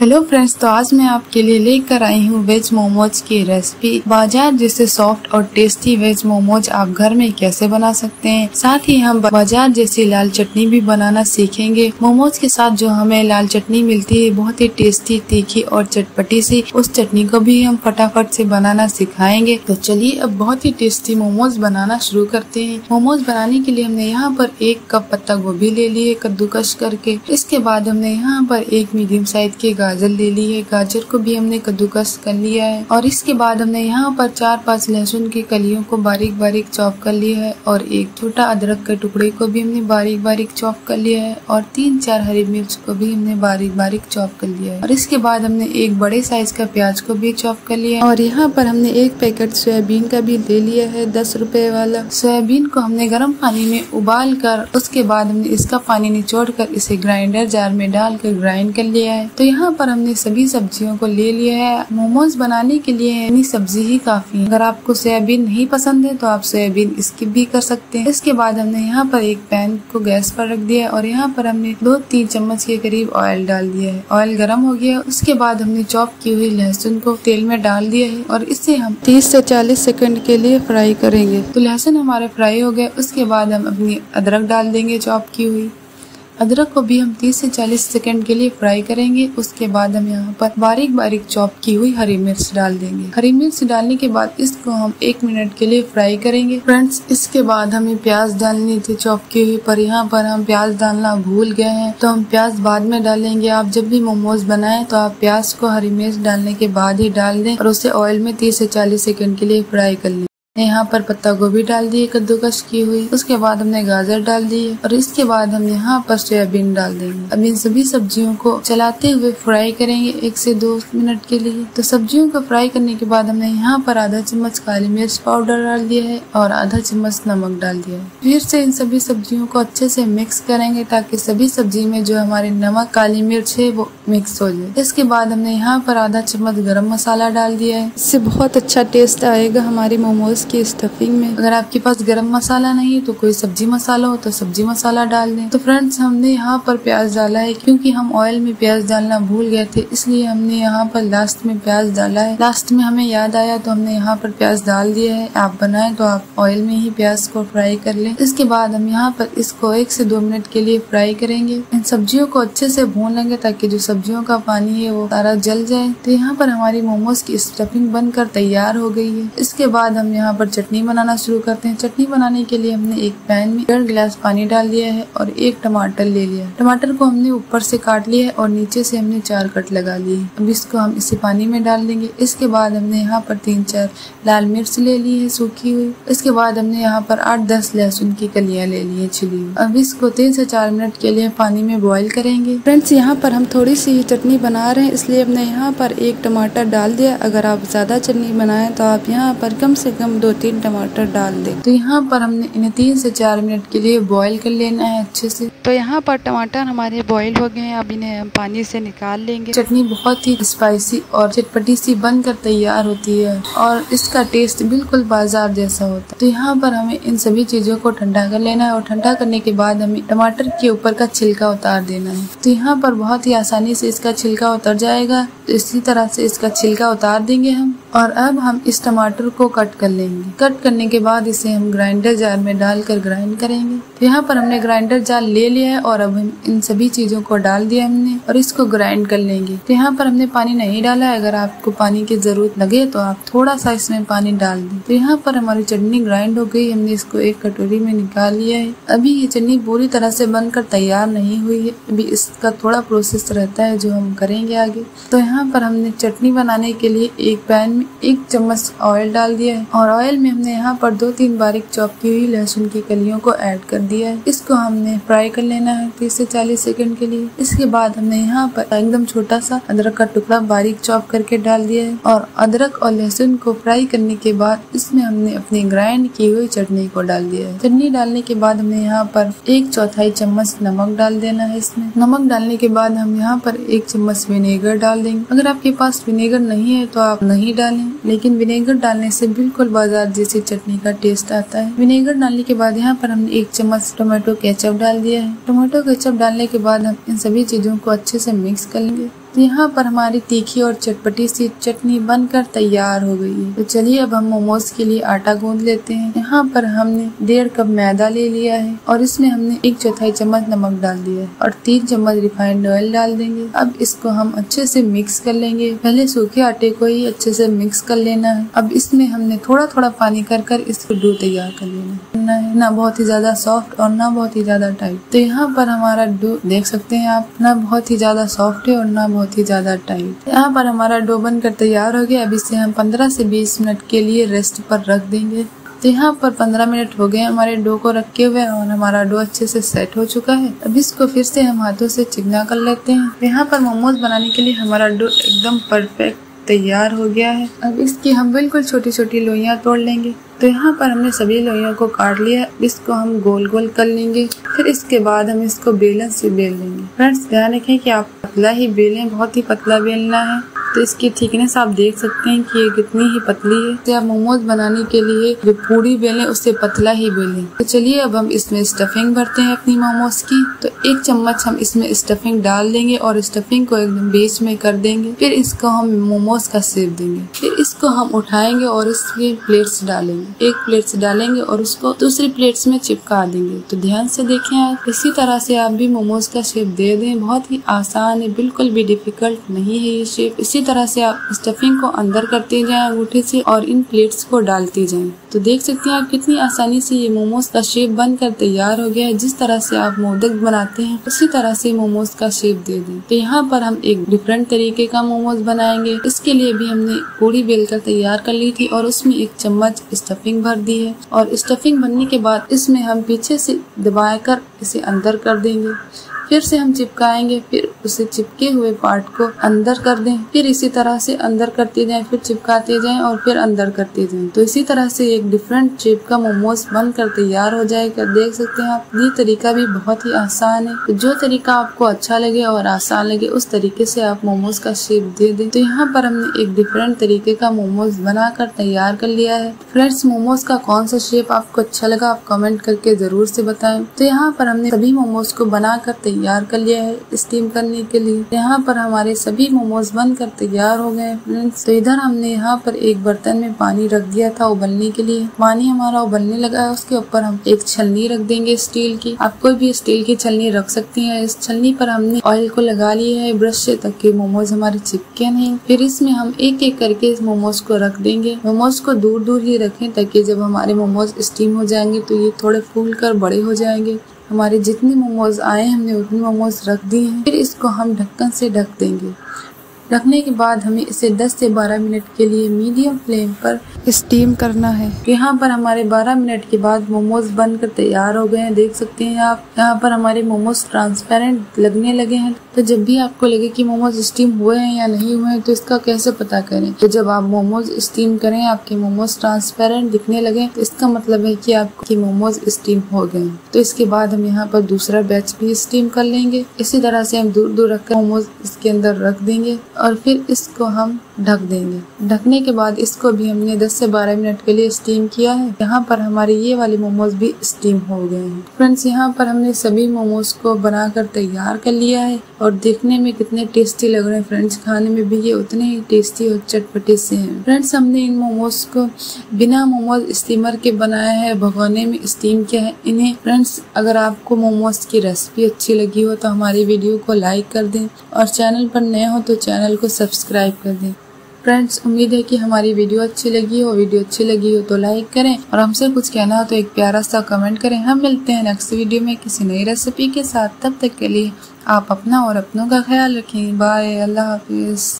Hello friends, तो आज मैं आपके लिए लेकर आई हूँ वेज मोमोज की रेसिपी। बाजार जैसे सॉफ्ट और टेस्टी वेज मोमोज आप घर में कैसे बना सकते हैं। साथ ही हम बाजार जैसी लाल चटनी भी बनाना सीखेंगे। मोमोज के साथ जो हमें लाल चटनी मिलती है, बहुत ही टेस्टी, तीखी और चटपटी सी, उस चटनी को भी हम फटाफट से बनाना सिखाएंगे। तो चलिए अब बहुत ही टेस्टी मोमोज बनाना शुरू करते हैं। मोमोज बनाने के लिए हमने यहाँ पर 1 कप पत्ता गोभी ले लिए कद्दूकस करके। इसके बाद हमने यहाँ पर 1 मीडियम साइज के गाजर ले ली है। गाजर को भी हमने कद्दूकस कर लिया है। और इसके बाद हमने यहाँ पर 4-5 लहसुन की कलियों को बारीक बारीक चॉप कर लिया है। और 1 छोटा अदरक के टुकड़े को भी हमने बारीक बारीक चॉप कर लिया है। और 3-4 हरी मिर्च को भी हमने बारीक बारीक चॉप कर लिया है। और इसके बाद हमने 1 बड़े साइज का प्याज को भी चॉप कर लिया है। और यहाँ पर हमने 1 पैकेट सोयाबीन का भी ले लिया है, 10 रुपए वाला। सोयाबीन को हमने गर्म पानी में उबाल कर उसके बाद हमने इसका पानी निचोड़ कर इसे ग्राइंडर जार में डालकर ग्राइंड कर लिया है। तो यहाँ पर हमने सभी सब्जियों को ले लिया है। मोमोज बनाने के लिए इतनी सब्जी ही काफी है। अगर आपको सोयाबीन नहीं पसंद है तो आप सोयाबीन स्किप भी कर सकते हैं। इसके बाद हमने यहाँ पर एक पैन को गैस पर रख दिया और यहाँ पर हमने 2-3 चम्मच के करीब ऑयल डाल दिया है। ऑयल गर्म हो गया, उसके बाद हमने चॉप की हुई लहसुन को तेल में डाल दिया है और इसे हम 30 से 40 सेकंड के लिए फ्राई करेंगे। तो लहसुन हमारे फ्राई हो गए। उसके बाद हम अपनी अदरक डाल देंगे चॉप की हुई। अदरक को भी हम 30 से 40 सेकंड के लिए फ्राई करेंगे। उसके बाद हम यहाँ पर बारीक बारीक चॉप की हुई हरी मिर्च डाल देंगे। हरी मिर्च डालने के बाद इसको हम 1 मिनट के लिए फ्राई करेंगे। फ्रेंड्स, इसके बाद हमें प्याज डालनी थी चॉप की हुई, पर यहाँ पर हम प्याज डालना भूल गए हैं, तो हम प्याज बाद में डालेंगे। आप जब भी मोमोज बनाएं तो आप प्याज को हरी मिर्च डालने के बाद ही डाल दें और उसे ऑयल में 30 से 40 सेकंड के लिए फ्राई कर लें। यहाँ पर पत्ता गोभी डाल दिए कद्दूकस की हुई। उसके बाद हमने गाजर डाल दिए और इसके बाद हम यहाँ पर सोयाबीन डाल देंगे। अब इन सभी सब्जियों को चलाते हुए फ्राई करेंगे 1 से 2 मिनट के लिए। तो सब्जियों को फ्राई करने के बाद हमने यहाँ पर आधा चम्मच काली मिर्च पाउडर डाल दिया है और आधा चम्मच नमक डाल दिया है। फिर से इन सभी सब्जियों को अच्छे से मिक्स करेंगे ताकि सभी सब्जी में जो हमारे नमक काली मिर्च है वो मिक्स हो जाए। इसके बाद हमने यहाँ पर आधा चम्मच गरम मसाला डाल दिया है। इससे बहुत अच्छा टेस्ट आएगा हमारी मोमोज की स्टफिंग में। अगर आपके पास गरम मसाला नहीं है तो कोई सब्जी मसाला हो तो सब्जी मसाला डाल दें। तो फ्रेंड्स, हमने यहाँ पर प्याज डाला है क्योंकि हम ऑयल में प्याज डालना भूल गए थे, इसलिए हमने यहाँ पर लास्ट में प्याज डाला है। लास्ट में हमें याद आया तो हमने यहाँ पर प्याज डाल दिया है। आप बनाए तो आप ऑयल में ही प्याज को फ्राई कर लें। इसके बाद हम यहाँ पर इसको 1 से 2 मिनट के लिए फ्राई करेंगे। इन सब्जियों को अच्छे से भून लेंगे ताकि जो सब्जियों का पानी है वो सारा जल जाए। तो यहाँ पर हमारी मोमोज की स्टफिंग बनकर तैयार हो गई है। इसके बाद हम यहाँ पर चटनी बनाना शुरू करते हैं। चटनी बनाने के लिए हमने एक पैन में 1.5 गिलास पानी डाल दिया है और 1 टमाटर ले लिया। टमाटर को हमने ऊपर से काट लिया है और नीचे से हमने 4 कट लगा लिए। अब इसको हम इसी पानी में डाल देंगे। इसके बाद हमने यहाँ पर 3-4 लाल मिर्च ले ली है सूखी हुई। इसके बाद हमने यहाँ पर 8-10 लहसुन की कलियां ले ली है छिली हुई। अब इसको 3 से 4 मिनट के लिए पानी में बॉईल करेंगे। फ्रेंड्स, यहाँ पर हम थोड़ी सी चटनी बना रहे हैं, इसलिए हमने यहाँ पर 1 टमाटर डाल दिया। अगर आप ज्यादा चटनी बनाए तो आप यहाँ पर कम से कम 2-3 टमाटर डाल दे। तो यहाँ पर हमने इन्हें 3 से 4 मिनट के लिए बॉईल कर लेना है अच्छे से। तो यहाँ पर टमाटर हमारे बॉईल हो गए हैं। अब इन्हें हम पानी से निकाल लेंगे। चटनी बहुत ही स्पाइसी और चटपटी सी बनकर तैयार होती है और इसका टेस्ट बिल्कुल बाजार जैसा होता है। तो यहाँ पर हमें इन सभी चीजों को ठंडा कर लेना है और ठंडा करने के बाद हमें टमाटर के ऊपर का छिलका उतार देना है। तो यहाँ पर बहुत ही आसानी से इसका छिलका उतर जाएगा। तो इसी तरह से इसका छिलका उतार देंगे हम। और अब हम इस टमाटर को कट कर लेंगे। कट करने के बाद इसे हम ग्राइंडर जार में डालकर ग्राइंड करेंगे। तो यहाँ पर हमने ग्राइंडर जार ले लिया है और अब हम इन सभी चीजों को डाल दिया हमने और इसको ग्राइंड कर लेंगे। तो यहाँ पर हमने पानी नहीं डाला है। अगर आपको पानी की जरूरत लगे तो आप थोड़ा सा इसमें पानी डाल दें। तो यहाँ पर हमारी चटनी ग्राइंड हो गई। हमने इसको एक कटोरी में निकाल लिया है। अभी ये चटनी पूरी तरह से बनकर तैयार नहीं हुई है। अभी इसका थोड़ा प्रोसेस रहता है जो हम करेंगे आगे। तो यहाँ पर हमने चटनी बनाने के लिए एक पैन में 1 चम्मच ऑयल डाल दिया है और ऑयल में हमने यहाँ पर 2-3 बारीक चॉप की हुई लहसुन की कलियों को ऐड कर दिया है। इसको हमने फ्राई कर लेना है 30 से 40 सेकंड के लिए। इसके बाद हमने यहाँ पर एकदम छोटा सा अदरक का टुकड़ा बारीक चॉप करके डाल दिया है और अदरक और लहसुन को फ्राई करने के बाद इसमें हमने अपनी ग्राइंड की हुई चटनी को डाल दिया है। चटनी डालने के बाद हमने यहाँ पर 1/4 चम्मच नमक डाल देना है। इसमें नमक डालने के बाद हम यहाँ पर 1 चम्मच विनेगर डाल देंगे। अगर आपके पास विनेगर नहीं है तो आप नहीं डालें, लेकिन विनेगर डालने से बिल्कुल बाजार जैसी चटनी का टेस्ट आता है। विनेगर डालने के बाद यहाँ पर हमने 1 चम्मच टोमेटो केचप डाल दिया है। टोमेटो केचप डालने के बाद हम इन सभी चीजों को अच्छे से मिक्स कर लेंगे। यहाँ पर हमारी तीखी और चटपटी सी चटनी बनकर तैयार हो गई है। तो चलिए अब हम मोमोज के लिए आटा गूंद लेते हैं। यहाँ पर हमने 1.5 कप मैदा ले लिया है और इसमें हमने 1/4 चम्मच नमक डाल दिया है और 3 चम्मच रिफाइंड ऑयल डाल देंगे। अब इसको हम अच्छे से मिक्स कर लेंगे। पहले सूखे आटे को ही अच्छे से मिक्स कर लेना है। अब इसमें हमने थोड़ा थोड़ा पानी कर इसको डो तैयार कर लेना है, ना बहुत ही ज्यादा सॉफ्ट और ना बहुत ही ज्यादा टाइट। तो यहाँ पर हमारा डो देख सकते हैं आप, ना बहुत ही ज्यादा सॉफ्ट है और ना बहुत ही ज्यादा टाइट। यहाँ पर हमारा डो बनकर तैयार हो गया। अब इसे हम 15 से 20 मिनट के लिए रेस्ट पर रख देंगे। तो यहाँ पर 15 मिनट हो गए हमारे डो को रखे हुए और हमारा डो अच्छे से सेट हो चुका है। अब इसको फिर से हम हाथों से चिकना कर लेते हैं। यहाँ पर मोमोज बनाने के लिए हमारा डो एकदम परफेक्ट तैयार हो गया है। अब इसकी हम बिल्कुल छोटी छोटी लोइयां तोड़ लेंगे। तो यहाँ पर हमने सभी लोइयों को काट लिया। इसको हम गोल गोल कर लेंगे। फिर इसके बाद हम इसको बेलन से बेल लेंगे। फ्रेंड्स ध्यान रखें कि आप पतला ही बेलें, बहुत ही पतला बेलना है। तो इसकी थिकनेस आप देख सकते हैं कि ये कितनी ही पतली है। तो आप मोमोज बनाने के लिए जो पूरी बेलें उससे पतला ही बेलें। तो चलिए अब हम इसमें स्टफिंग भरते हैं अपनी मोमोज की। तो 1 चम्मच हम इसमें स्टफिंग डाल देंगे और स्टफिंग को एकदम बीच में कर देंगे। फिर इसको हम मोमोज का शेप देंगे। फिर इसको हम उठाएंगे और इसके प्लेट्स डालेंगे। एक प्लेट से डालेंगे और उसको दूसरी प्लेट्स में चिपका देंगे। तो ध्यान से देखें आप, इसी तरह से आप भी मोमोज का शेप दे दें। बहुत ही आसान है, बिल्कुल भी डिफिकल्ट नहीं है ये शेप। इसी तरह से आप स्टफिंग को अंदर करते जाएं अंगूठे से और इन प्लेट्स को डालते जाएं। तो देख सकते हैं आप कितनी आसानी से ये मोमोज का शेप बनकर तैयार हो गया है। जिस तरह से आप मोदक बनाते हैं उसी तरह से मोमोज का शेप दे दें। तो यहाँ पर हम एक डिफरेंट तरीके का मोमोज बनाएंगे। इसके लिए भी हमने पूरी बेलकर तैयार कर ली थी और उसमें 1 चम्मच स्टफिंग भर दी है। और स्टफिंग भरने के बाद इसमें हम पीछे से दबाकर इसे अंदर कर देंगे। फिर से हम चिपकाएंगे। फिर उसे चिपके हुए पार्ट को अंदर कर दें। फिर इसी तरह से अंदर करते जाएं, फिर चिपकाते जाएं और फिर अंदर करते जाएं। तो इसी तरह से एक डिफरेंट शेप का मोमोज बनकर तैयार हो जाएगा। देख सकते हैं आप, ये तरीका भी बहुत ही आसान है। तो जो तरीका आपको अच्छा लगे और आसान लगे उस तरीके से आप मोमोज का शेप दे दें। तो यहाँ पर हमने एक डिफरेंट तरीके का मोमोज बनाकर तैयार कर लिया है। फ्रेंड्स मोमोज का कौन सा शेप आपको अच्छा लगा आप कमेंट करके जरूर से बताएं। तो यहाँ पर हमने सभी मोमोज को बनाकर तैयार कर लिया है स्टीम करने के लिए। यहाँ पर हमारे सभी मोमोज बनकर तैयार हो गए फ्रेंड्स। तो इधर हमने यहाँ पर एक बर्तन में पानी रख दिया था उबलने के लिए। पानी हमारा उबलने लगा है, उसके ऊपर हम एक छलनी रख देंगे स्टील की। आप कोई भी स्टील की छलनी रख सकती हैं। इस छलनी पर हमने ऑयल को लगा लिया है ब्रश से ताकि मोमोज हमारे चिपके नहीं। फिर इसमें हम एक एक करके इस मोमोज को रख देंगे। मोमोज को दूर दूर ही रखें ताकि जब हमारे मोमोज स्टीम हो जाएंगे तो ये थोड़े फूल कर बड़े हो जाएंगे। हमारे जितने मोमोज आए हमने उतने मोमोज रख दिए हैं। फिर इसको हम ढक्कन से ढक देंगे। रखने के बाद हमें इसे 10 से 12 मिनट के लिए मीडियम फ्लेम पर स्टीम करना है। यहाँ पर हमारे 12 मिनट के बाद मोमोज बनकर तैयार हो गए हैं। देख सकते हैं आप, यहाँ पर हमारे मोमोज ट्रांसपेरेंट लगने लगे हैं। तो जब भी आपको लगे कि मोमोज स्टीम हुए हैं या नहीं हुए हैं तो इसका कैसे पता करें। तो जब आप मोमोज स्टीम करें आपके मोमोज ट्रांसपेरेंट दिखने लगे तो इसका मतलब है कि आपके मोमोज स्टीम हो गए हैं। तो इसके बाद हम यहाँ पर दूसरा बैच भी स्टीम कर लेंगे। इसी तरह से हम दूर दूर रखकर मोमोज इसके अंदर रख देंगे और फिर इसको हम ढक देंगे। ढकने के बाद इसको भी हमने 10 से 12 मिनट के लिए स्टीम किया है। यहाँ पर हमारे ये वाले मोमोज भी स्टीम हो गए हैं। फ्रेंड्स यहाँ पर हमने सभी मोमोज को बनाकर तैयार कर लिया है और देखने में कितने टेस्टी लग रहे हैं। फ्रेंड्स खाने में भी ये उतने ही टेस्टी और चटपटे से हैं। फ्रेंड्स हमने इन मोमोज को बिना मोमोज स्टीमर के बनाया है, भगोने में स्टीम किया है इन्हें। फ्रेंड्स अगर आपको मोमोज की रेसिपी अच्छी लगी हो तो हमारी वीडियो को लाइक कर दें और चैनल पर नए हो तो चैनल को सब्सक्राइब कर दें। फ्रेंड्स उम्मीद है कि हमारी वीडियो अच्छी लगी हो तो लाइक करें और हमसे कुछ कहना हो तो एक प्यारा सा कमेंट करें। हम मिलते हैं नेक्स्ट वीडियो में किसी नई रेसिपी के साथ। तब तक के लिए आप अपना और अपनों का ख्याल रखें। बाय, अल्लाह हाफिज।